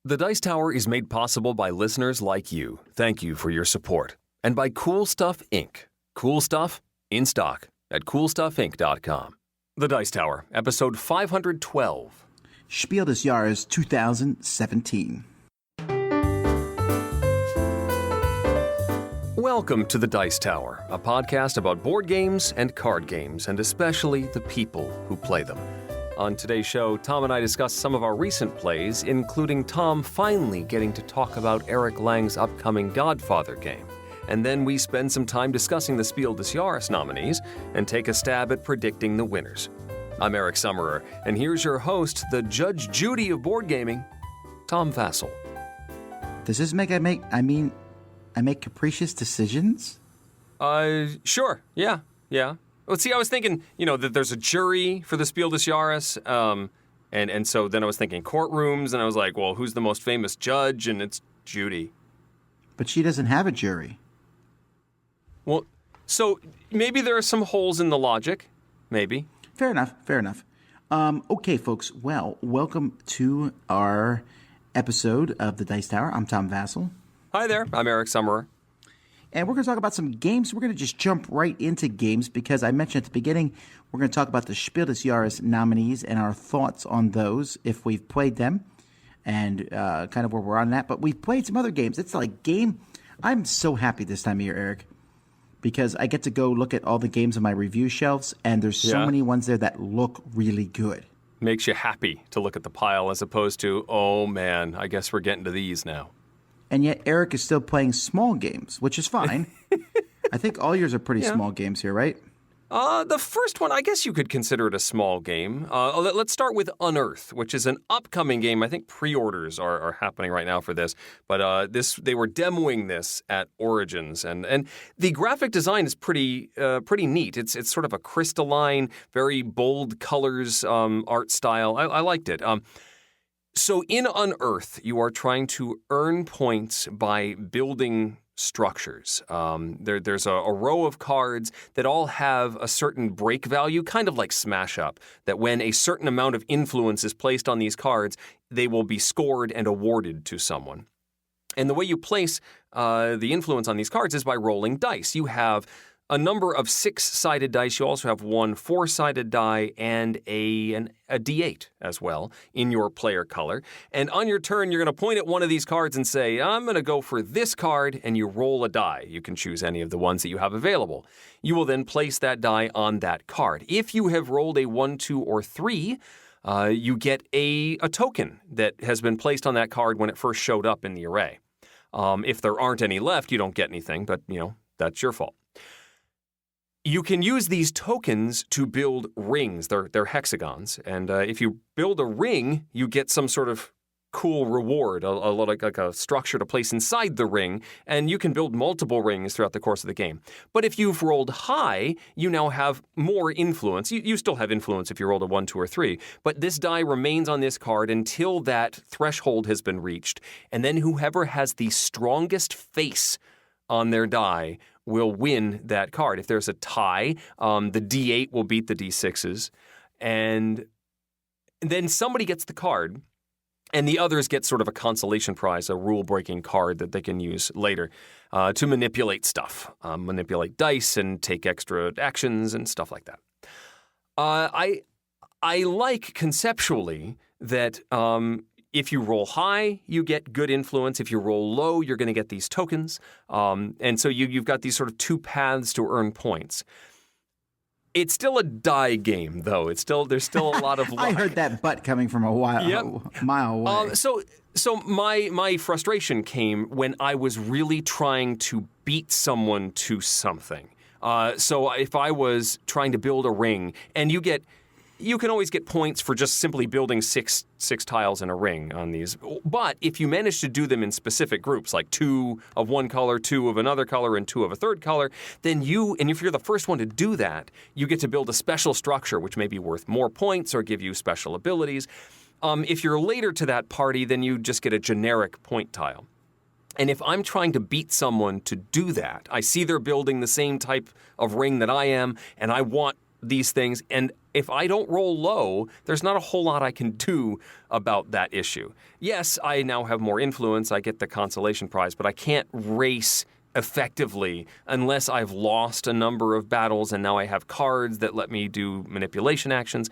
The Dice Tower is made possible by listeners like you. Thank you for your support. And by Cool Stuff, Inc. Cool stuff, in stock, at coolstuffinc.com. The Dice Tower, episode 512. Spiel des Jahres 2017. Welcome to The Dice Tower, a podcast about board games and card games, and especially the people who play them. On today's show, Tom and I discuss some of our recent plays, including Tom finally getting to talk about Eric Lang's upcoming Godfather game. And then we spend some time discussing the Spiel des Jahres nominees and take a stab at predicting the winners. I'm Eric Summerer, and here's your host, the Judge Judy of board gaming, Tom Vassell. Does this make I make capricious decisions? Sure. Yeah. Well, see, I was thinking, that there's a jury for the Spiel des Jahres, and so then I was thinking courtrooms, and I was like, well, who's the most famous judge? And it's Judy. But she doesn't have a jury. Well, so maybe there are some holes in the logic. Maybe. Fair enough. Okay, folks. Well, welcome to our episode of The Dice Tower. I'm Tom Vassell. Hi there. I'm Eric Summerer. And we're going to talk about some games. We're going to just jump right into games because I mentioned at the beginning, we're going to talk about the Spiel des Jahres nominees and our thoughts on those, if we've played them, and kind of where we're on that. But we've played some other games. It's like game. I'm so happy this time of year, Eric, because I get to go look at all the games on my review shelves, and there's so many ones there that look really good. Makes you happy to look at the pile as opposed to, oh man, I guess we're getting to these now. And yet Eric is still playing small games, which is fine. I think all yours are pretty small games here, right? The first one, I guess you could consider it a small game. Let's start with Unearth, which is an upcoming game. I think pre-orders are happening right now for this. But they were demoing this at Origins. And the graphic design is pretty neat. It's sort of a crystalline, very bold colors art style. I liked it. So in Unearth, you are trying to earn points by building structures. There's a row of cards that all have a certain break value, kind of like Smash Up, that when a certain amount of influence is placed on these cards, they will be scored and awarded to someone. And the way you place the influence on these cards is by rolling dice. You have a number of 6-sided dice. You also have one 4-sided die and a D8 as well in your player color. And on your turn, you're going to point at one of these cards and say, I'm going to go for this card, and you roll a die. You can choose any of the ones that you have available. You will then place that die on that card. If you have rolled a 1, 2, or 3, you get a token that has been placed on that card when it first showed up in the array. If there aren't any left, you don't get anything, but, that's your fault. You can use these tokens to build rings. They're hexagons. And if you build a ring, you get some sort of cool reward, like a structure to place inside the ring. And you can build multiple rings throughout the course of the game. But if you've rolled high, you now have more influence. You still have influence if you rolled a 1, 2, or 3. But this die remains on this card until that threshold has been reached. And then whoever has the strongest face on their die will win that card. If there's a tie, the D8 will beat the D6s, and then somebody gets the card, and the others get sort of a consolation prize, a rule-breaking card that they can use later to manipulate stuff, manipulate dice and take extra actions and stuff like that. I like conceptually that if you roll high, you get good influence. If you roll low, you're going to get these tokens. And so you've got these sort of two paths to earn points. It's still a die game, though. There's still a lot of luck. I heard that butt coming from a mile away. So my frustration came when I was really trying to beat someone to something. So if I was trying to build a ring, and you can always get points for just simply building six tiles in a ring on these. But if you manage to do them in specific groups, like 2 of one color, 2 of another color, and 2 of a third color, then if you're the first one to do that, you get to build a special structure, which may be worth more points or give you special abilities. If you're later to that party, then you just get a generic point tile. And if I'm trying to beat someone to do that, I see they're building the same type of ring that I am, and I want these things, and if I don't roll low, there's not a whole lot I can do about that issue. Yes, I now have more influence. I get the consolation prize, but I can't race effectively unless I've lost a number of battles and now I have cards that let me do manipulation actions.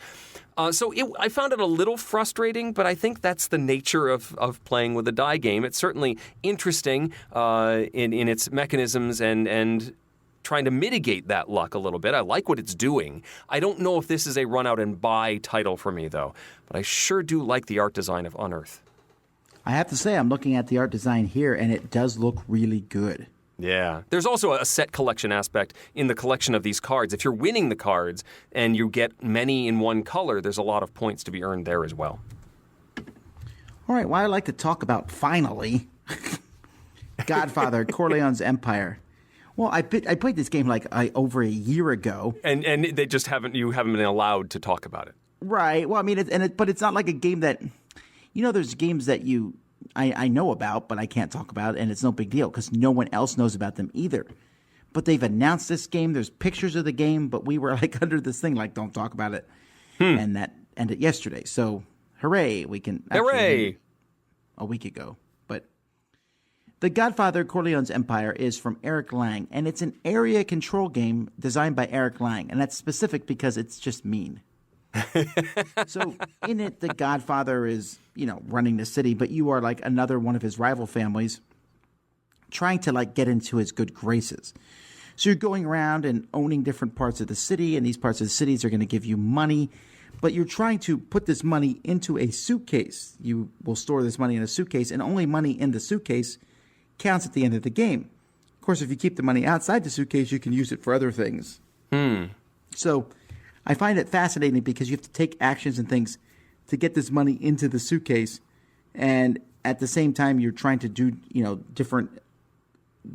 I found it a little frustrating, but I think that's the nature of playing with a die game. It's certainly interesting in its mechanisms and trying to mitigate that luck a little bit. I like what it's doing. I don't know if this is a run out and buy title for me, though, but I sure do like the art design of Unearth. I have to say, I'm looking at the art design here, and it does look really good. Yeah. There's also a set collection aspect in the collection of these cards. If you're winning the cards and you get many in one color, there's a lot of points to be earned there as well. All right, well, I'd like to talk about, finally, Godfather, Corleone's Empire. Well, I played this game over a year ago. And they just haven't been allowed to talk about it. Right. Well, I mean, but it's not like a game that, there's games that I know about, but I can't talk about, and it's no big deal because no one else knows about them either. But they've announced this game. There's pictures of the game, but we were under this thing don't talk about it. And that ended yesterday. So, hooray, we can Hooray! A week ago. But The Godfather, Corleone's Empire is from Eric Lang, and it's an area control game designed by Eric Lang, and that's specific because it's just mean. So in it, the Godfather is, running the city, but you are another one of his rival families trying to get into his good graces. So you're going around and owning different parts of the city, and these parts of the cities are going to give you money, but you're trying to put this money into a suitcase. You will store this money in a suitcase, and only money in the suitcase counts at the end of the game. Of course, if you keep the money outside the suitcase, you can use it for other things. So I find it fascinating because you have to take actions and things to get this money into the suitcase, and at the same time you're trying to do different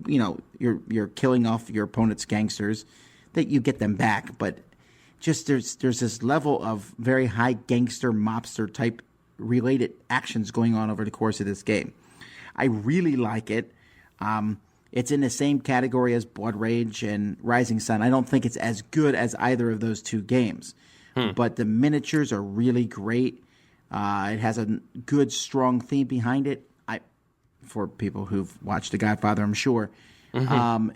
you're killing off your opponent's gangsters that you get them back, but just there's this level of very high gangster mobster type related actions going on over the course of this game. I really like it. It's in the same category as Blood Rage and Rising Sun. I don't think it's as good as either of those two games. But the miniatures are really great. It has a good, strong theme behind it. For people who've watched The Godfather, I'm sure. I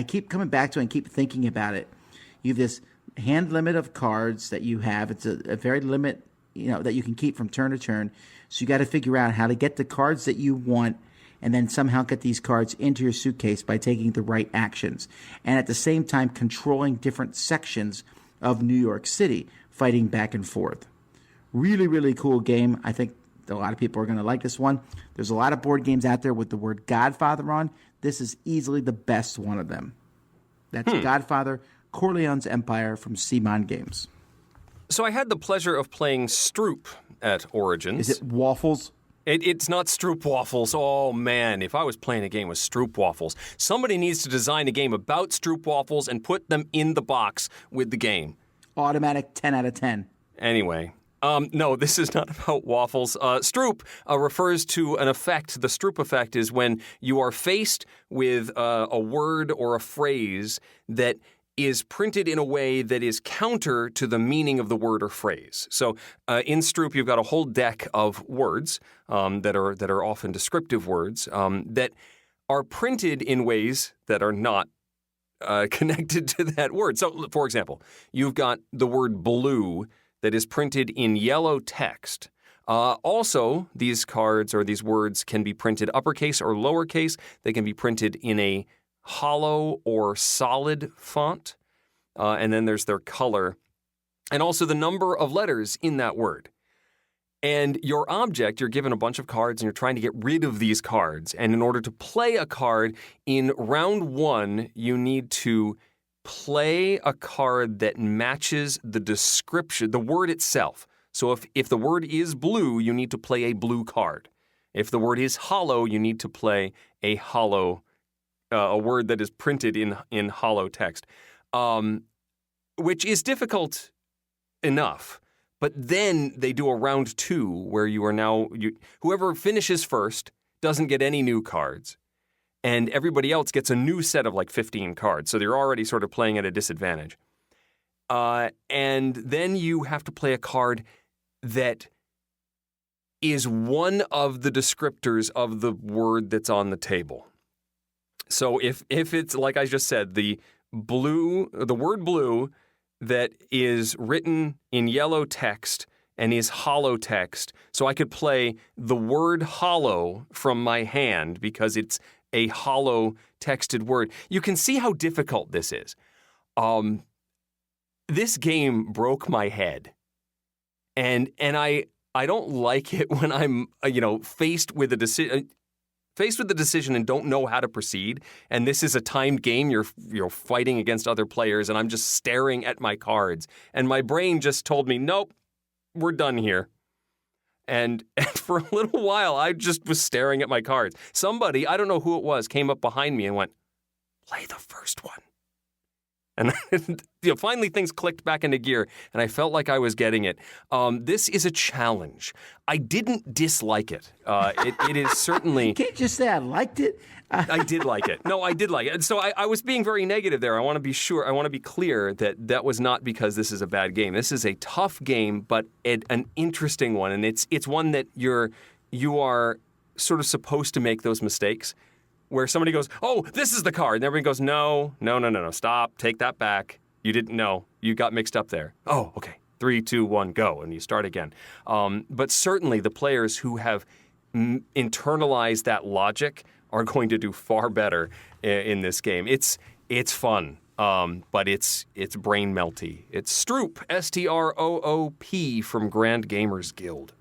keep coming back to it and keep thinking about it. You have this hand limit of cards that you have. It's a very limit, that you can keep from turn to turn. So you got to figure out how to get the cards that you want and then somehow get these cards into your suitcase by taking the right actions. And at the same time, controlling different sections of New York City, fighting back and forth. Really, really cool game. I think a lot of people are going to like this one. There's a lot of board games out there with the word Godfather on. This is easily the best one of them. That's Godfather, Corleone's Empire from Simon Games. So I had the pleasure of playing Stroop at Origins. Is it waffles? It's not Stroop waffles. Oh, man, if I was playing a game with Stroop waffles, somebody needs to design a game about Stroop waffles and put them in the box with the game. Automatic 10 out of 10. Anyway, no, this is not about waffles. Stroop refers to an effect. The Stroop effect is when you are faced with a word or a phrase that is printed in a way that is counter to the meaning of the word or phrase. So in Stroop, you've got a whole deck of words that are often descriptive words that are printed in ways that are not connected to that word. So, for example, you've got the word blue that is printed in yellow text. Also, these cards or these words can be printed uppercase or lowercase. They can be printed in a hollow or solid font, and then there's their color, and also the number of letters in that word. And your object, you're given a bunch of cards, and you're trying to get rid of these cards. And in order to play a card, in round one, you need to play a card that matches the description, the word itself. So if the word is blue, you need to play a blue card. If the word is hollow, you need to play a hollow a word that is printed in hollow text, which is difficult enough. But then they do a round two where whoever finishes first doesn't get any new cards, and everybody else gets a new set of 15 cards. So they're already sort of playing at a disadvantage. And then you have to play a card that is one of the descriptors of the word that's on the table. So if it's, like I just said, the word blue that is written in yellow text and is hollow text, so I could play the word hollow from my hand because it's a hollow texted word. You can see how difficult this is. This game broke my head. And I don't like it when I'm, faced with a decision and don't know how to proceed. And this is a timed game. You're fighting against other players, and I'm just staring at my cards. And my brain just told me, nope, we're done here. And for a little while, I just was staring at my cards. Somebody, I don't know who it was, came up behind me and went, play the first one. And finally things clicked back into gear, and I felt like I was getting it. This is a challenge. I didn't dislike it. It is certainly... You can't just say I liked it. I did like it. No, I did like it. So I was being very negative there. I want to be sure. I want to be clear that was not because this is a bad game. This is a tough game, but an interesting one, and it's one that you are sort of supposed to make those mistakes. Where somebody goes, oh, this is the card. And everybody goes, no, stop, take that back. You didn't know. You got mixed up there. Oh, okay. 3, 2, 1, go. And you start again. But certainly the players who have internalized that logic are going to do far better in this game. It's fun, but it's brain melty. It's Stroop, Stroop from Grand Gamers Guild.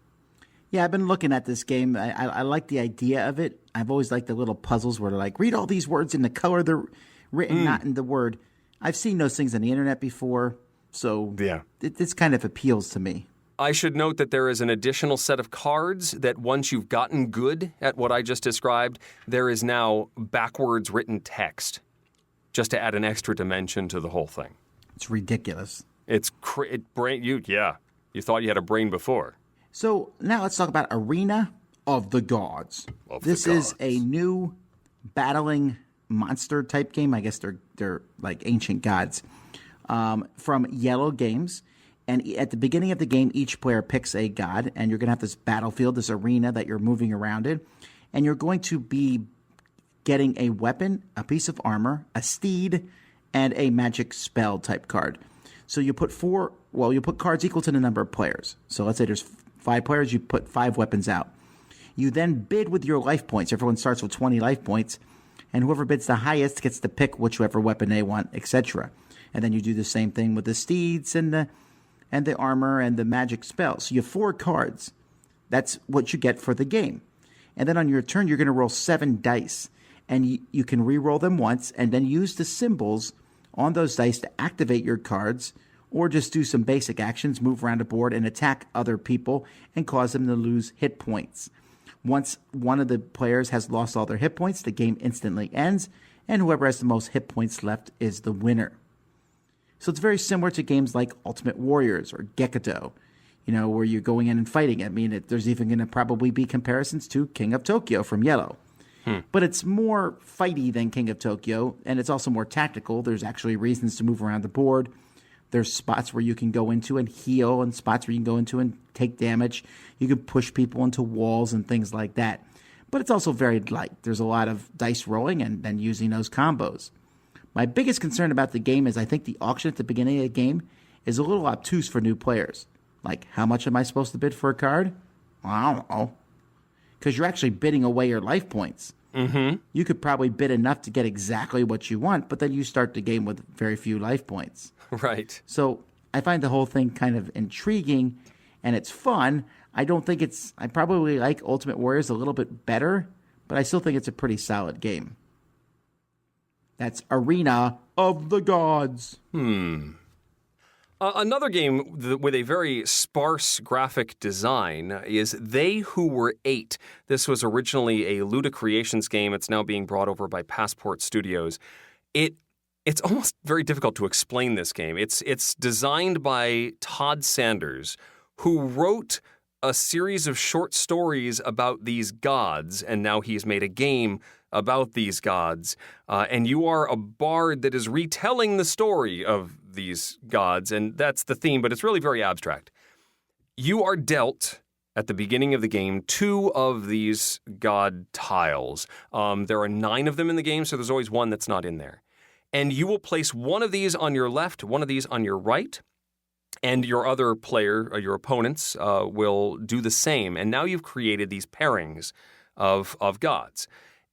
Yeah, I've been looking at this game. I like the idea of it. I've always liked the little puzzles where they're like, read all these words in the color they're written, not in the word. I've seen those things on the internet before, so yeah, this kind of appeals to me. I should note that there is an additional set of cards that once you've gotten good at what I just described, there is now backwards written text, just to add an extra dimension to the whole thing. It's ridiculous. You thought you had a brain before. So now let's talk about Arena of the Gods. This is a new battling monster type game. I guess they're like ancient gods from Yellow Games. And at the beginning of the game, each player picks a god, and you're going to have this battlefield, this arena that you're moving around in. And you're going to be getting a weapon, a piece of armor, a steed, and a magic spell type card. So you put cards equal to the number of players. So let's say there's 5 players, you put 5 weapons out. You then bid with your life points. Everyone starts with 20 life points, and whoever bids the highest gets to pick whichever weapon they want, etc. And then you do the same thing with the steeds and the armor and the magic spell. So you have 4 cards. That's what you get for the game. And then on your turn, you're going to roll 7 dice, and you can re-roll them once, and then use the symbols on those dice to activate your cards, or just do some basic actions, move around the board and attack other people and cause them to lose hit points. Once one of the players has lost all their hit points, the game instantly ends, and whoever has the most hit points left is the winner. So it's very similar to games like Ultimate Warriors or Gekido, where you're going in and fighting. I mean, there's even going to probably be comparisons to King of Tokyo from Yellow. But it's more fighty than King of Tokyo, and it's also more tactical. There's actually reasons to move around the board. There's spots where you can go into and heal, and spots where you can go into and take damage. You can push people into walls and things like that. But it's also very light. There's a lot of dice rolling and then using those combos. My biggest concern about the game is I think the auction at the beginning of the game is a little obtuse for new players. Like, how much am I supposed to bid for a card? Well, I don't know. Because you're actually bidding away your life points. Mm-hmm. You could probably bid enough to get exactly what you want, but then you start the game with very few life points. Right. So I find the whole thing kind of intriguing, and it's fun. I probably like Ultimate Warriors a little bit better, but I still think it's a pretty solid game. That's Arena of the Gods. Another game with a very sparse graphic design is They Who Were 8. This was originally a Luda Creations game. It's now being brought over by Passport Studios. It's almost very difficult to explain this game. It's designed by Todd Sanders, who wrote a series of short stories about these gods, and now he's made a game about these gods. And you are a bard that is retelling the story of these gods, and that's the theme, but it's really very abstract. You are dealt, at the beginning of the game, 2 of these god tiles. There are 9 of them in the game, so there's always one that's not in there. And you will place one of these on your left, one of these on your right, and your other player, your opponents, will do the same. And now you've created these pairings of gods.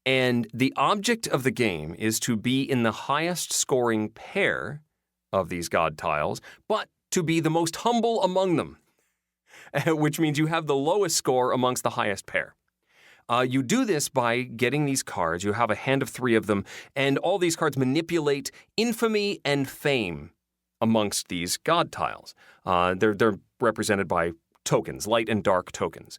And the object of the game is to be in the highest scoring pair of these god tiles, but to be the most humble among them, which means you have the lowest score amongst the highest pair. You do this by getting these cards. You have a hand of 3 of them, and all these cards manipulate infamy and fame amongst these god tiles. They're represented by tokens, light and dark tokens.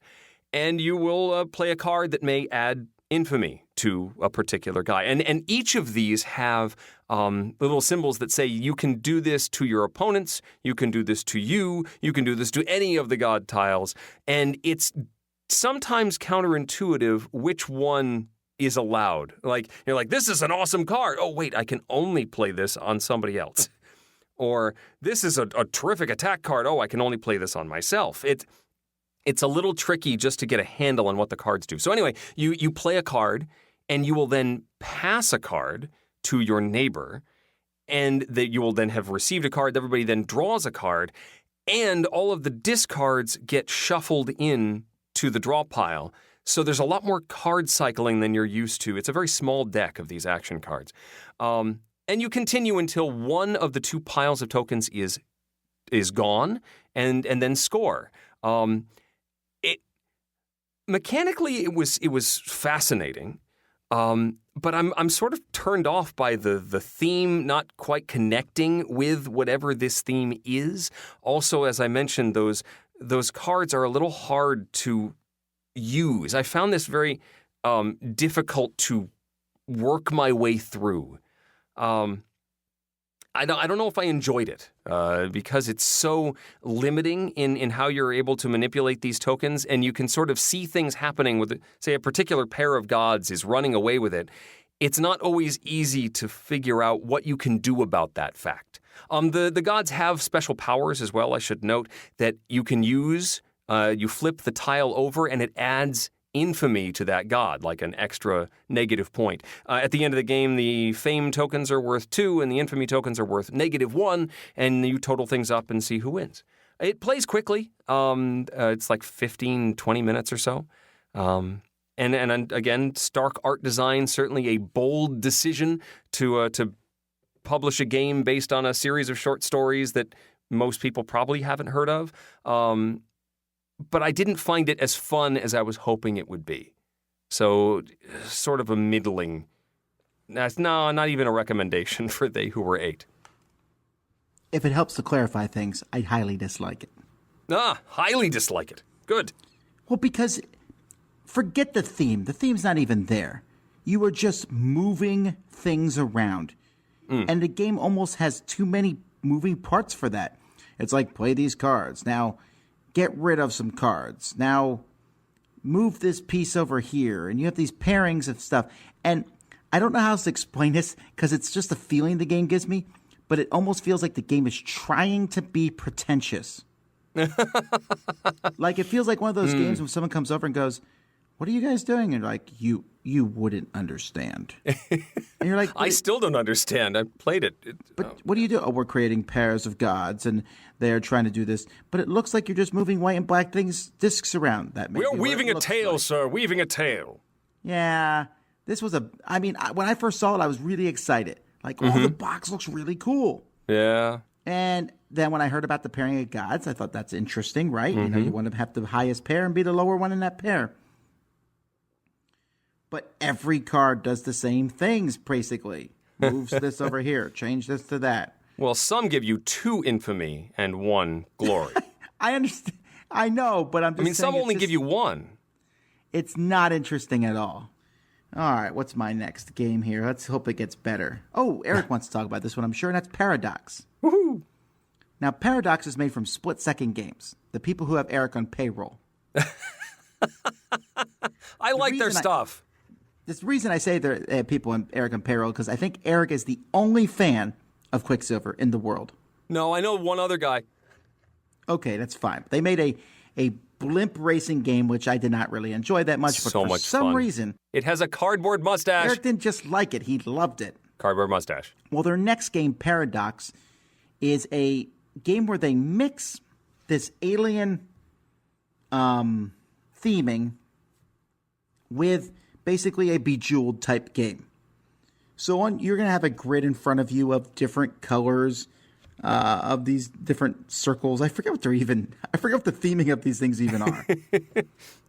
And you will play a card that may add infamy to a particular guy. And each of these have little symbols that say you can do this to your opponents, you can do this to you can do this to any of the god tiles. And it's sometimes counterintuitive which one is allowed. Like, you're like, this is an awesome card. Oh, wait, I can only play this on somebody else. Or this is a terrific attack card. Oh, I can only play this on myself. It's a little tricky just to get a handle on what the cards do. So anyway, you play a card, and you will then pass a card to your neighbor, and that you will then have received a card. Everybody then draws a card, and all of the discards get shuffled in to the draw pile. So there's a lot more card cycling than you're used to. It's a very small deck of these action cards. And you continue until one of the 2 piles of tokens is gone, and then score. Mechanically, it was fascinating, but I'm sort of turned off by the theme not quite connecting with whatever this theme is. Also, as I mentioned, those cards are a little hard to use. I found this very difficult to work my way through. I don't know if I enjoyed it because it's so limiting in how you're able to manipulate these tokens, and you can sort of see things happening with, say, a particular pair of gods is running away with it. It's not always easy to figure out what you can do about that fact. The gods have special powers as well, I should note, that you can use. You flip the tile over, and it adds infamy to that god, like an extra negative point. At the end of the game, the fame tokens are worth 2, and the infamy tokens are worth -1, and you total things up and see who wins. It plays quickly. It's like 15, 20 minutes or so. And again, stark art design, certainly a bold decision to publish a game based on a series of short stories that most people probably haven't heard of. But I didn't find it as fun as I was hoping it would be. So, sort of a middling. No, not even a recommendation for They Who Were 8. If it helps to clarify things, I highly dislike it. Highly dislike it. Good. Well, because forget the theme. The theme's not even there. You are just moving things around. And the game almost has too many moving parts for that. It's like, play these cards. Now, get rid of some cards. Now, move this piece over here. And you have these pairings of stuff. And I don't know how else to explain this because it's just a feeling the game gives me. But it almost feels like the game is trying to be pretentious. Like, it feels like one of those games when someone comes over and goes, what are you guys doing? And you're like, you wouldn't understand. And you're like, I still don't understand. I played it. But what do you do? Oh, we're creating pairs of gods, and they are trying to do this. But it looks like you're just moving white and black discs around. We're weaving a tale, sir. Weaving a tale. Yeah. This was when I first saw it, I was really excited. Like, the box looks really cool. Yeah. And then when I heard about the pairing of gods, I thought that's interesting, right? You know, you want to have the highest pair and be the lower one in that pair. But every card does the same things, basically. Moves this over here, change this to that. Well, some give you 2 infamy and 1 glory. I understand. I know, but I'm just saying. Some only give you 1. It's not interesting at all. All right, what's my next game here? Let's hope it gets better. Oh, Eric wants to talk about this one, I'm sure, and that's Paradox. Woohoo! Now, Paradox is made from split-second games, the people who have Eric on payroll. I like their stuff. The reason I say they're people in Eric on payroll because I think Eric is the only fan of Quicksilver in the world. No, I know one other guy. Okay, that's fine. They made a blimp racing game, which I did not really enjoy that much. But So for much some fun. reason, It has a cardboard mustache. Eric didn't just like it. He loved it. Cardboard mustache. Well, their next game, Paradox, is a game where they mix this alien theming with basically a Bejeweled type game. So you're going to have a grid in front of you of different colors of these different circles. I forget what the theming of these things even are.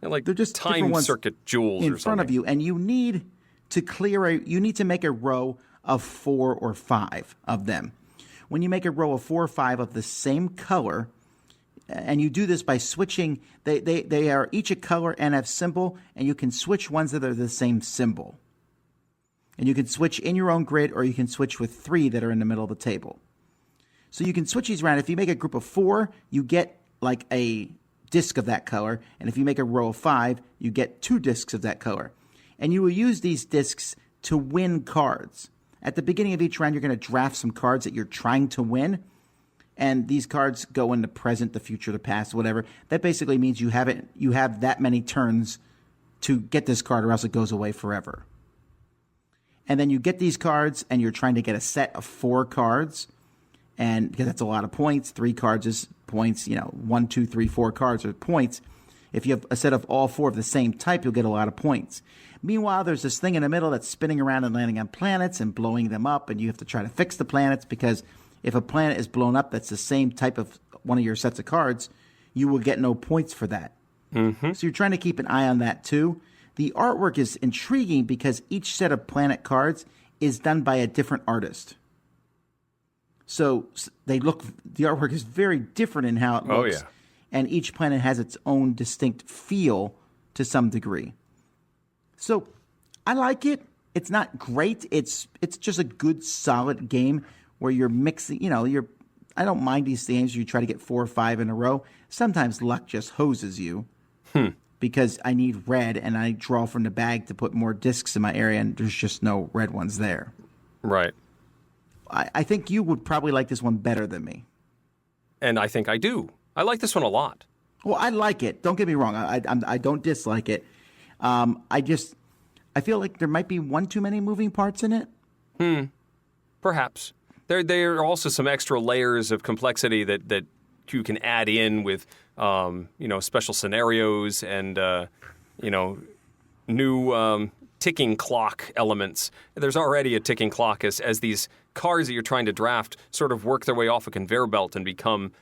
They're just time circuit jewels in front of you, and you need to make a row of 4 or 5 of them. When you make a row of 4 or 5 of the same color, and you do this by switching, they are each a color and have symbol, and you can switch ones that are the same symbol. And you can switch in your own grid, or you can switch with 3 that are in the middle of the table. So you can switch these around. If you make a group of 4, you get like a disc of that color. And if you make a row of 5, you get 2 discs of that color. And you will use these discs to win cards. At the beginning of each round, you're going to draft some cards that you're trying to win. And these cards go in the present, the future, the past, whatever. That basically means you have that many turns to get this card, or else it goes away forever. And then you get these cards, and you're trying to get a set of 4 cards. And because that's a lot of points, 3 cards is points, 1, 2, 3, 4 cards are points. If you have a set of all 4 of the same type, you'll get a lot of points. Meanwhile, there's this thing in the middle that's spinning around and landing on planets and blowing them up, and you have to try to fix the planets, because if a planet is blown up that's the same type of one of your sets of cards, you will get no points for that. Mm-hmm. So you're trying to keep an eye on that too. The artwork is intriguing because each set of planet cards is done by a different artist. So the artwork is very different in how it looks. Oh, yeah. And each planet has its own distinct feel to some degree. So I like it. It's not great. It's just a good, solid game where you're mixing, I don't mind these games where you try to get 4 or 5 in a row. Sometimes luck just hoses you because I need red and I draw from the bag to put more discs in my area, and there's just no red ones there. Right. I think you would probably like this one better than me. And I think I do. I like this one a lot. Well, I like it. Don't get me wrong. I don't dislike it. I feel like there might be one too many moving parts in it. Perhaps. There are also some extra layers of complexity that you can add in with, special scenarios and, new ticking clock elements. There's already a ticking clock as these cards that you're trying to draft sort of work their way off a conveyor belt and become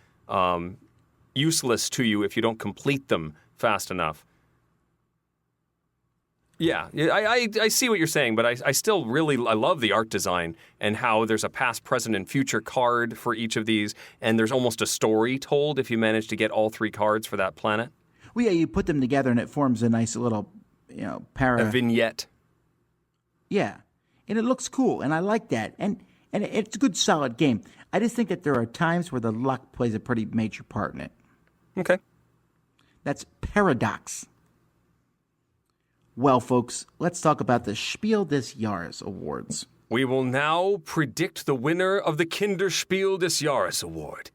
useless to you if you don't complete them fast enough. Yeah, I see what you're saying, but I still I love the art design and how there's a past, present, and future card for each of these, and there's almost a story told if you manage to get all 3 cards for that planet. Well, yeah, you put them together and it forms a nice little, A vignette. Yeah, and it looks cool, and I like that, and it's a good, solid game. I just think that there are times where the luck plays a pretty major part in it. Okay. That's Paradox. Well, folks, let's talk about the Spiel des Jahres Awards. We will now predict the winner of the Kinderspiel des Jahres Award.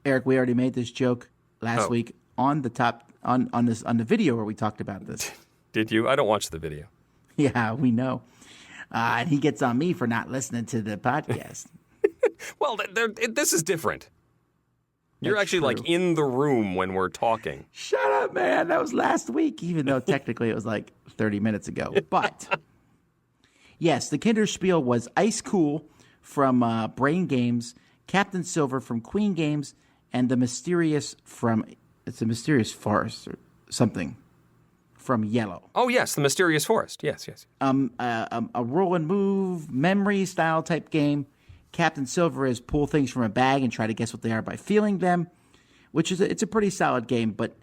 Eric, we already made this joke last week on the video where we talked about this. Did you? I don't watch the video. Yeah, we know. And he gets on me for not listening to the podcast. Well, this is different. You're actually true. like in the room when we're talking. Shut up, man. That was last week, even though technically it was like 30 minutes ago. But yes, the Kinderspiel was Ice Cool from Brain Games, Captain Silver from Queen Games, and the Mysterious Forest or something from Yellow. Oh, yes, the Mysterious Forest. Yes. A roll and move, memory style type game. Captain Silver is pull things from a bag and try to guess what they are by feeling them, which is it's a pretty solid game. But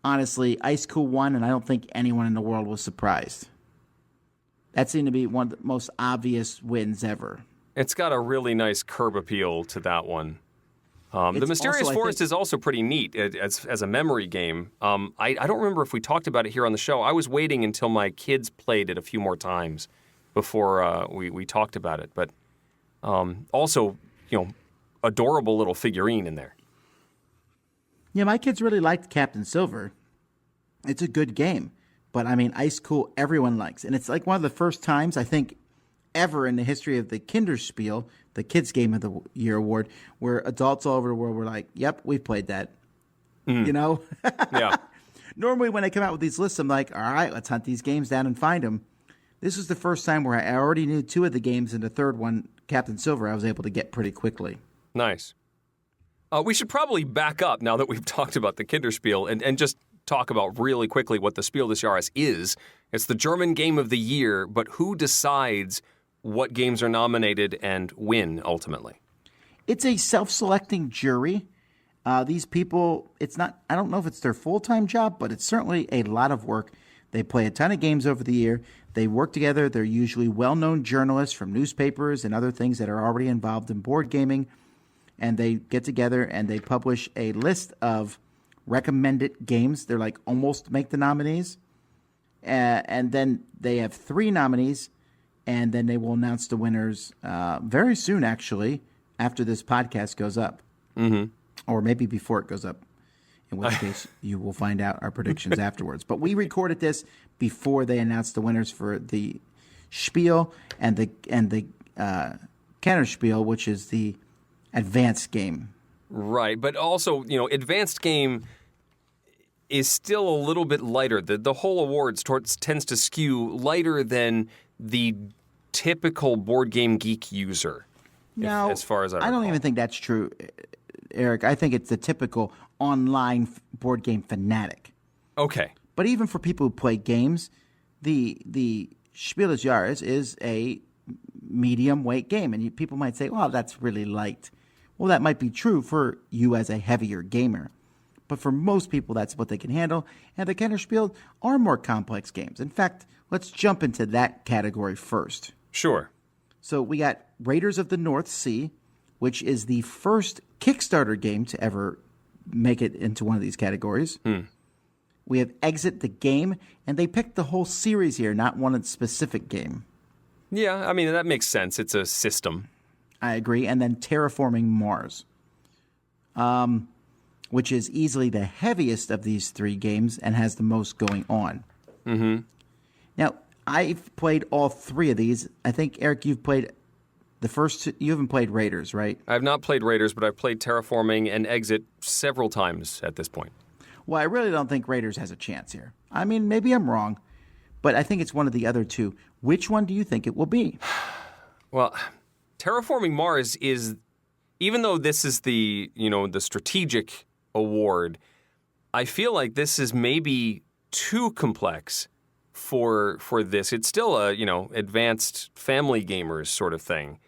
honestly, Ice Cool won, and I don't think anyone in the world was surprised. That seemed to be one of the most obvious wins ever. It's got a really nice curb appeal to that one. The Mysterious Forest is also pretty neat as a memory game. I don't remember if we talked about it here on the show. I was waiting until my kids played it a few more times before we talked about it. But also, adorable little figurine in there. Yeah, my kids really liked Captain Silver. It's a good game. But, I mean, Ice Cool, everyone likes. And it's like one of the first times, I think, ever in the history of the Kinderspiel, the Kids Game of the Year award, where adults all over the world were like, yep, we've played that. You know? Yeah. Normally, when they come out with these lists, I'm like, all right, let's hunt these games down and find them. This was the first time where I already knew two of the games, and the third one, Captain Silver, I was able to get pretty quickly. Nice. We should probably back up now that we've talked about the Kinderspiel and just talk about really quickly what the Spiel des Jahres is. It's the German game of the year, but who decides what games are nominated and win ultimately? It's a self-selecting jury. These people, it's not, I don't know if it's their full-time job, but it's certainly a lot of work. They play a ton of games over the year. They work together. They're usually well-known journalists from newspapers and other things that are already involved in board gaming. And they get together and they publish a list of recommended games. They're like almost make the nominees. And then they have 3 nominees. And then they will announce the winners very soon, actually, after this podcast goes up. Mm-hmm. Or maybe before it goes up, in which case you will find out our predictions afterwards. But we recorded this before they announced the winners for the Spiel and the Kennerspiel, which is the advanced game. Right, but also, advanced game is still a little bit lighter. The whole awards tends to skew lighter than the typical board game geek user. No, as far as I don't even think that's true, Eric. I think it's the typical online board game fanatic. Okay. But even for people who play games, the Spiel des Jahres is a medium weight game. And people might say, well, that's really light. Well, that might be true for you as a heavier gamer. But for most people, that's what they can handle. And the Kennerspiel are more complex games. In fact, let's jump into that category first. Sure. So we got Raiders of the North Sea, which is the first Kickstarter game to ever make it into one of these categories. We have Exit the Game, and they picked the whole series here, not one specific game. Yeah, I mean, that makes sense. It's a system. I agree. And then Terraforming Mars, which is easily the heaviest of these 3 games and has the most going on. Mm-hmm. Now, I've played all 3 of these. I think, Eric, you've played the first 2. You haven't played Raiders, right? I've not played Raiders, but I've played Terraforming and Exit several times at this point. Well, I really don't think Raiders has a chance here. I mean, maybe I'm wrong, but I think it's one of the other 2. Which one do you think it will be? Well, Terraforming Mars is, even though this is the strategic award, I feel like this is maybe too complex for this. It's still a, advanced family gamers sort of thing.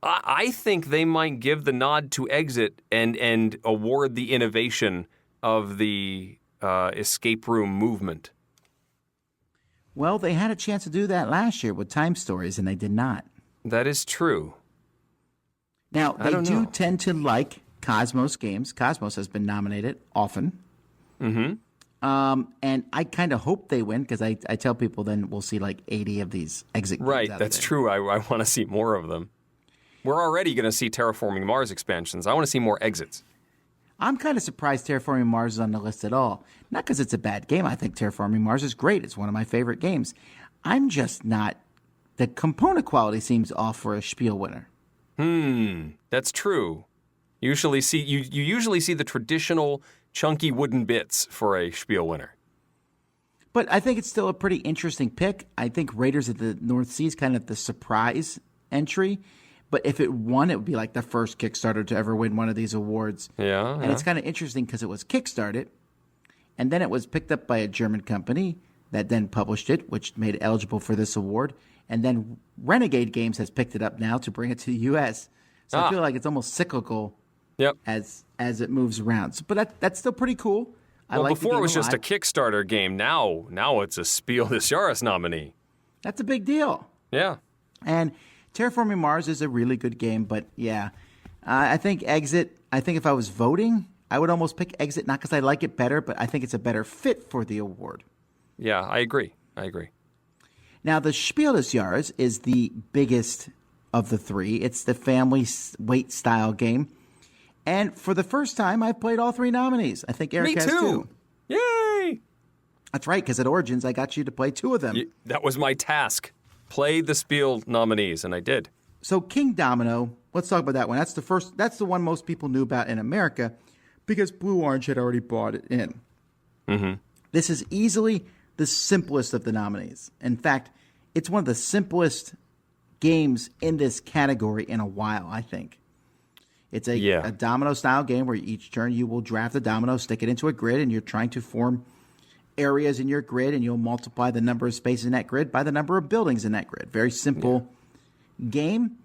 I think they might give the nod to Exit and award the innovation of the escape room movement. Well, they had a chance to do that last year with Time Stories, and they did not. That is true. Now, they do tend to like Cosmos games. Cosmos has been nominated often. Mm-hmm. And I kind of hope they win because I tell people then we'll see like 80 of these Exit games. Right, that's true. I want to see more of them. We're already going to see Terraforming Mars expansions. I want to see more Exits. I'm kind of surprised Terraforming Mars is on the list at all. Not because it's a bad game. I think Terraforming Mars is great. It's one of my favorite games. I'm just not. The component quality seems off for a Spiel winner. That's true. You usually see the traditional chunky wooden bits for a Spiel winner. But I think it's still a pretty interesting pick. I think Raiders of the North Sea is kind of the surprise entry. But if it won, it would be like the first Kickstarter to ever win one of these awards. Yeah. And it's kind of interesting because it was Kickstarted, and then it was picked up by a German company that then published it, which made it eligible for this award. And then Renegade Games has picked it up now to bring it to the U.S. So I feel like it's almost cyclical as it moves around. So, but that's still pretty cool. Well, before it was just a Kickstarter game. Now it's a Spiel des Jahres nominee. That's a big deal. Yeah. And Terraforming Mars is a really good game, but yeah. I think Exit, if I was voting, I would almost pick Exit, not because I like it better, but I think it's a better fit for the award. Yeah, I agree. Now, the Spiel des Jahres is the biggest of the three. It's the family weight style game. And for the first time, I've played all three nominees. I think Eric Me has too. Yay! That's right, because at Origins, I got you to play two of them. That was my task. Play the Spiel nominees, and I did. So King Domino, let's talk about that one. That's the one most people knew about in America because Blue Orange had already bought it in. Mm-hmm. This is easily the simplest of the nominees. In fact, it's one of the simplest games in this category in a while, I think. It's a domino-style game where each turn you will draft a domino, stick it into a grid, and you're trying to form areas in your grid, and you'll multiply the number of spaces in that grid by the number of buildings in that grid. Very simple game.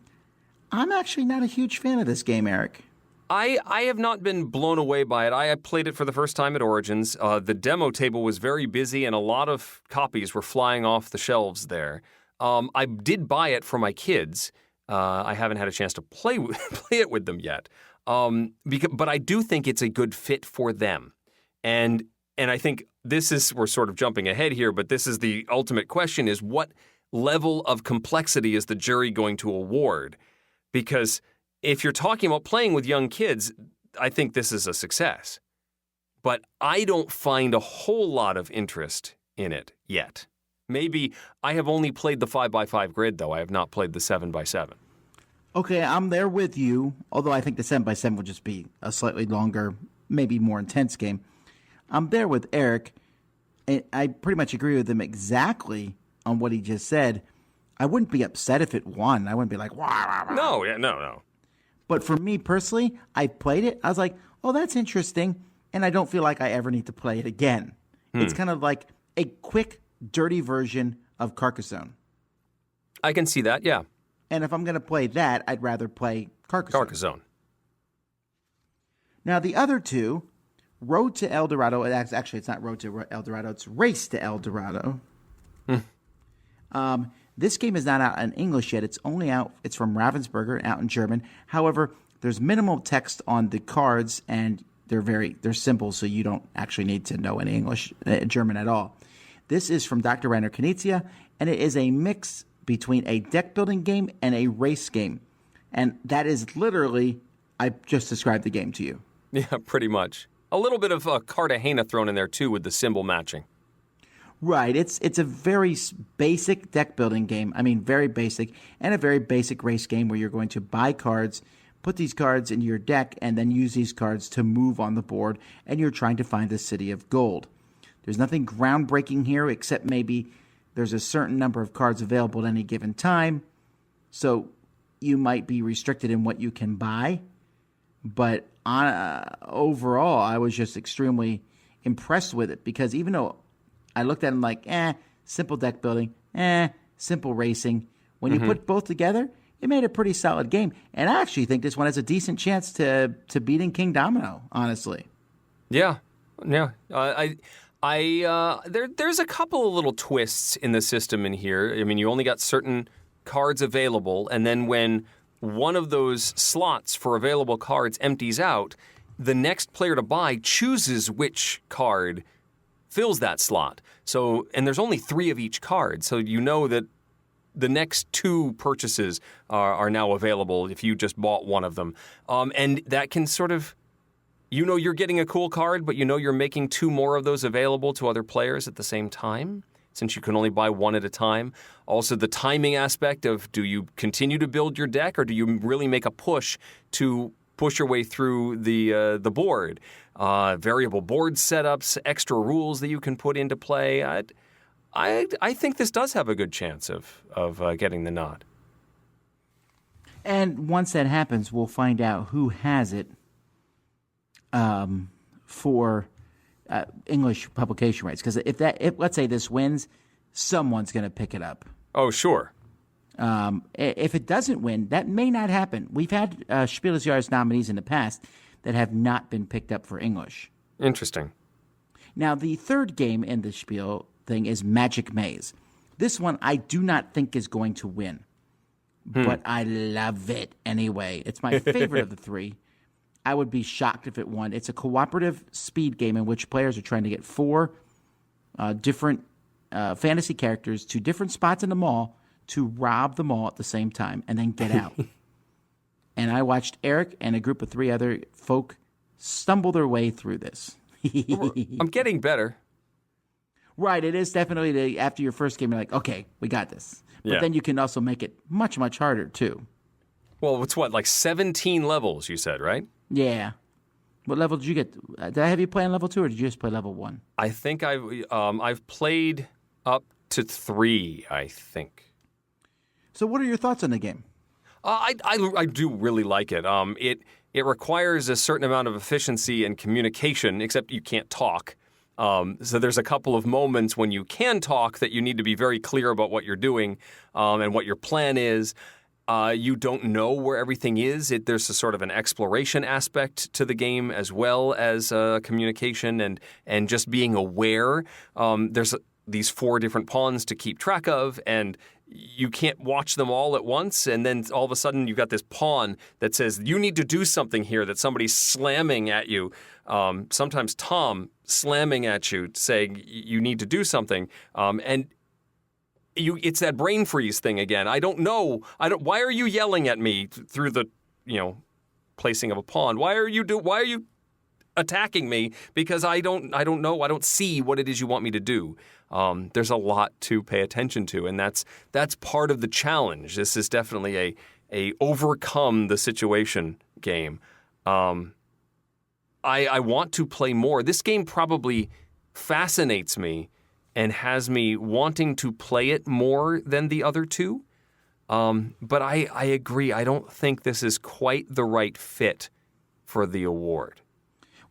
I'm actually not a huge fan of this game, Eric. I have not been blown away by it. I played it for the first time at Origins. The demo table was very busy, and a lot of copies were flying off the shelves there. I did buy it for my kids. I haven't had a chance to play it with them yet. But I do think it's a good fit for them. And I think we're sort of jumping ahead here, but this is the ultimate question is what level of complexity is the jury going to award? Because if you're talking about playing with young kids, I think this is a success. But I don't find a whole lot of interest in it yet. Maybe I have only played the 5x5 grid, though. I have not played the 7x7. Okay, I'm there with you, although I think the 7x7 would just be a slightly longer, maybe more intense game. I'm there with Eric. I pretty much agree with him exactly on what he just said. I wouldn't be upset if it won. I wouldn't be like, wah, wah, wah. No. But for me personally, I played it. I was like, oh, that's interesting. And I don't feel like I ever need to play it again. It's kind of like a quick, dirty version of Carcassonne. I can see that, yeah. And if I'm going to play that, I'd rather play Carcassonne. Now, the other two, Road to El Dorado, actually, it's not Road to El Dorado, it's Race to El Dorado. This game is not out in English yet. It's only out, it's from Ravensburger, out in German. However, there's minimal text on the cards, and they're simple, so you don't actually need to know any German at all. This is from Dr. Rainer Knizia, and it is a mix between a deck-building game and a race game. And that is literally, I just described the game to you. Yeah, pretty much. A little bit of Cartagena thrown in there, too, with the symbol matching. Right. It's a very basic deck-building game. I mean, very basic, and a very basic race game where you're going to buy cards, put these cards in your deck, and then use these cards to move on the board, and you're trying to find the City of Gold. There's nothing groundbreaking here, except maybe there's a certain number of cards available at any given time, so you might be restricted in what you can buy. But overall, I was just extremely impressed with it, because even though I looked at them like, simple deck building, simple racing, when you put both together, it made a pretty solid game. And I actually think this one has a decent chance to beating King Domino, honestly. Yeah. There's a couple of little twists in the system in here. I mean, you only got certain cards available, and then when one of those slots for available cards empties out, the next player to buy chooses which card fills that slot. So, and there's only 3 of each card, so you know that the next 2 purchases are now available if you just bought one of them. And that can sort of, you know you're getting a cool card, but you know you're making 2 more of those available to other players at the same time, since you can only buy one at a time. Also, the timing aspect of, do you continue to build your deck, or do you really make a push to push your way through the board? Variable board setups, extra rules that you can put into play. I think this does have a good chance of getting the nod. And once that happens, we'll find out who has it for English publication rights. Because if let's say this wins, someone's going to pick it up. Oh, sure. If it doesn't win, that may not happen. We've had Spiel des Jahres nominees in the past that have not been picked up for English. Interesting. Now, the third game in the Spiel thing is Magic Maze. This one I do not think is going to win, but I love it anyway. It's my favorite of the 3. I would be shocked if it won. It's a cooperative speed game in which players are trying to get 4 different fantasy characters to different spots in the mall to rob them all at the same time and then get out. And I watched Eric and a group of 3 other folk stumble their way through this. I'm getting better. Right, it is definitely after your first game, you're like, okay, we got this. But then you can also make it much, much harder, too. Well, it's like 17 levels, you said, right? Yeah. What level did you get? Did I have you play on level 2, or did you just play level 1? I think I've played up to 3, I think. So what are your thoughts on the game? I do really like it. It requires a certain amount of efficiency and communication, except you can't talk. So there's a couple of moments when you can talk that you need to be very clear about what you're doing and what your plan is. You don't know where everything is. There's a sort of an exploration aspect to the game as well as communication and just being aware. There's these 4 different pawns to keep track of, and you can't watch them all at once, and then all of a sudden you've got this pawn that says, you need to do something here, that somebody's slamming at you. Sometimes Tom slamming at you, saying you need to do something. And it's that brain freeze thing again. I don't know. Why are you yelling at me through the, placing of a pawn? Why are you attacking me? Because I don't know. I don't see what it is you want me to do. There's a lot to pay attention to, and that's part of the challenge. This is definitely a overcome the situation game. I want to play more. This game probably fascinates me and has me wanting to play it more than the other 2. But I agree. I don't think this is quite the right fit for the award.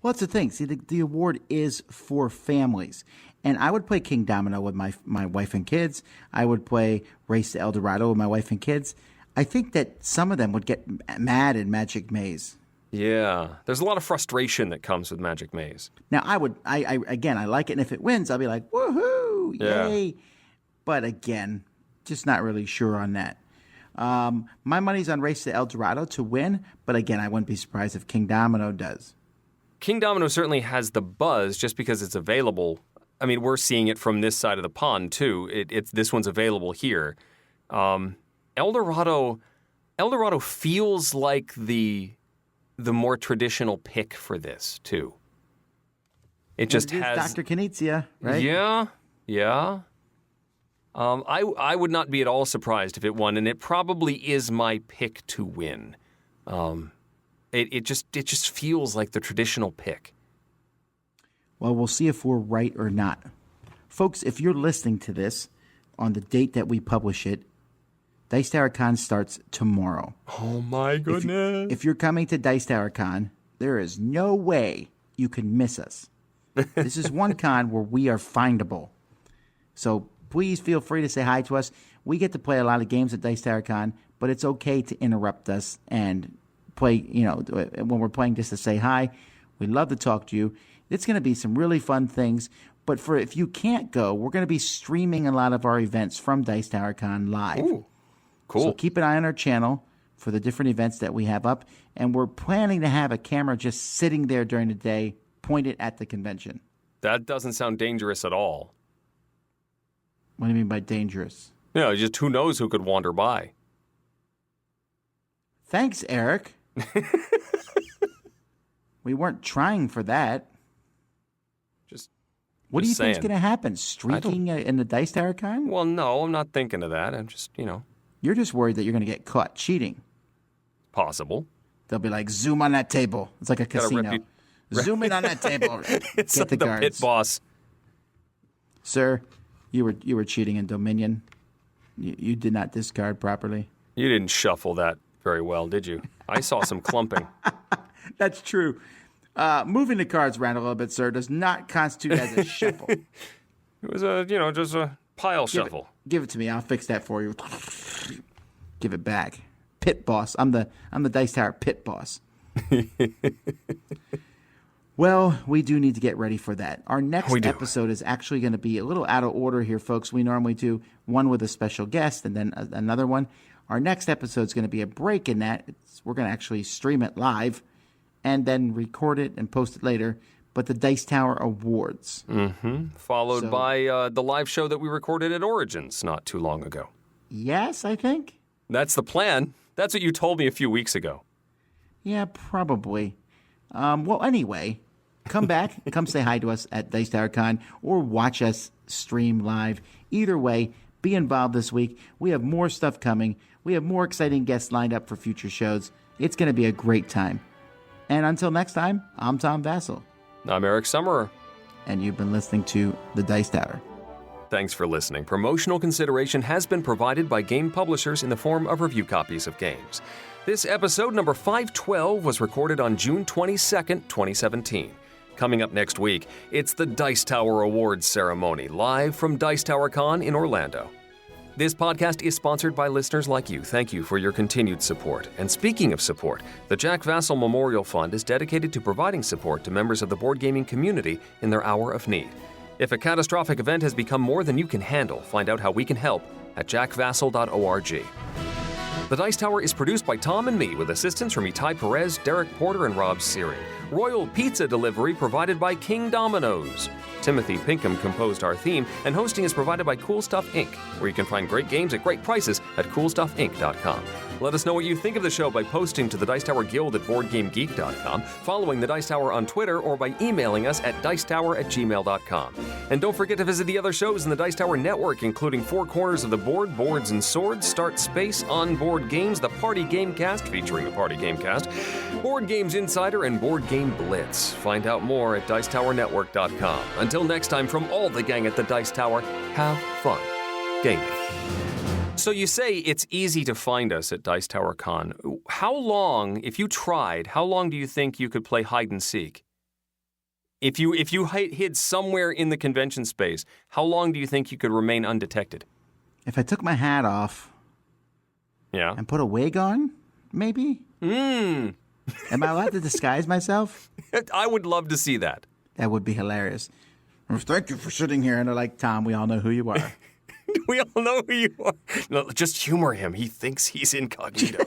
Well, that's the thing. See, the award is for families. And I would play King Domino with my wife and kids. I would play Race to El Dorado with my wife and kids. I think that some of them would get mad in Magic Maze. Yeah. There's a lot of frustration that comes with Magic Maze. Now, I like it. And if it wins, I'll be like, woohoo, yay. Yeah. But again, just not really sure on that. My money's on Race to El Dorado to win. But again, I wouldn't be surprised if King Domino does. King Domino certainly has the buzz just because it's available. I mean, we're seeing it from this side of the pond, too. This one's available here. El Dorado feels like the more traditional pick for this, too. It just has Dr. Knizia, right? Yeah. I would not be at all surprised if it won, and it probably is my pick to win. It just feels like the traditional pick. Well, we'll see if we're right or not. Folks, if you're listening to this on the date that we publish it, Dice Tower Con starts tomorrow. Oh, my goodness. If you're coming to Dice Tower Con, there is no way you can miss us. This is one con where we are findable. So please feel free to say hi to us. We get to play a lot of games at Dice Tower Con, but it's okay to interrupt us and play, when we're playing, just to say hi. We'd love to talk to you. It's going to be some really fun things. But if you can't go, we're going to be streaming a lot of our events from Dice Tower Con live. Ooh, cool. So keep an eye on our channel for the different events that we have up. And we're planning to have a camera just sitting there during the day, pointed at the convention. That doesn't sound dangerous at all. What do you mean by dangerous? Yeah, just who knows who could wander by. Thanks, Eric. We weren't trying for that. What do you think is going to happen? Streaking in the Dice Tower Con? Well, no, I'm not thinking of that. I'm just, You're just worried that you're going to get caught cheating. Possible. They'll be like, zoom on that table. It's like a casino. Zoom in on that table. It's Get the the cards. pit boss. Sir, you were cheating in Dominion. You did not discard properly. You didn't shuffle that very well, did you? I saw some clumping. That's true. Moving the cards around a little bit, sir, does not constitute as a shuffle. It was just a pile shuffle. Give it to me. I'll fix that for you. Give it back. Pit boss. I'm the Dice Tower pit boss. Well, we do need to get ready for that. Our next episode is actually going to be a little out of order here, folks. We normally do one with a special guest and then another one. Our next episode is going to be a break in that. We're going to actually stream it live and then record it and post it later. But the Dice Tower Awards. Mm-hmm. Followed by the live show that we recorded at Origins not too long ago. Yes, I think. That's the plan. That's what you told me a few weeks ago. Yeah, probably. Well, anyway, come back. Come say hi to us at Dice Tower Con or watch us stream live. Either way, be involved this week. We have more stuff coming. We have more exciting guests lined up for future shows. It's going to be a great time. And until next time, I'm Tom Vassell. I'm Eric Summerer. And you've been listening to The Dice Tower. Thanks for listening. Promotional consideration has been provided by game publishers in the form of review copies of games. This episode, number 512, was recorded on June 22nd, 2017. Coming up next week, it's the Dice Tower Awards ceremony, live from Dice Tower Con in Orlando. This podcast is sponsored by listeners like you. Thank you for your continued support. And speaking of support, the Jack Vassell Memorial Fund is dedicated to providing support to members of the board gaming community in their hour of need. If a catastrophic event has become more than you can handle, find out how we can help at jackvassell.org. The Dice Tower is produced by Tom and me, with assistance from Itai Perez, Derek Porter, and Rob Searing. Royal Pizza delivery provided by King Domino's. Timothy Pinkham composed our theme, and hosting is provided by Cool Stuff Inc., where you can find great games at great prices at coolstuffinc.com. Let us know what you think of the show by posting to the Dice Tower Guild at BoardGameGeek.com, following the Dice Tower on Twitter, or by emailing us at dicetower@gmail.com. And don't forget to visit the other shows in the Dice Tower Network, including Four Corners of the Board, Boards and Swords, Start Space, On Board Games, the Party Gamecast, featuring a Party Gamecast, Board Games Insider, and Board Game Blitz. Find out more at dicetowernetwork.com. Until next time, from all the gang at the Dice Tower, have fun gaming. So you say it's easy to find us at Dice Tower Con. How long, if you tried, how long do you think you could play hide and seek? If you hid somewhere in the convention space, how long do you think you could remain undetected? If I took my hat off and put a wig on, maybe? Am I allowed to disguise myself? I would love to see that. That would be hilarious. Thank you for sitting here. And they're like, Tom, we all know who you are. We all know who you are. No, just humor him. He thinks he's incognito.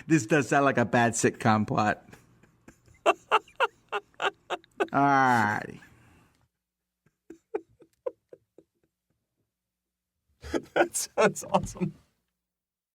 This does sound like a bad sitcom plot. All righty. That sounds awesome.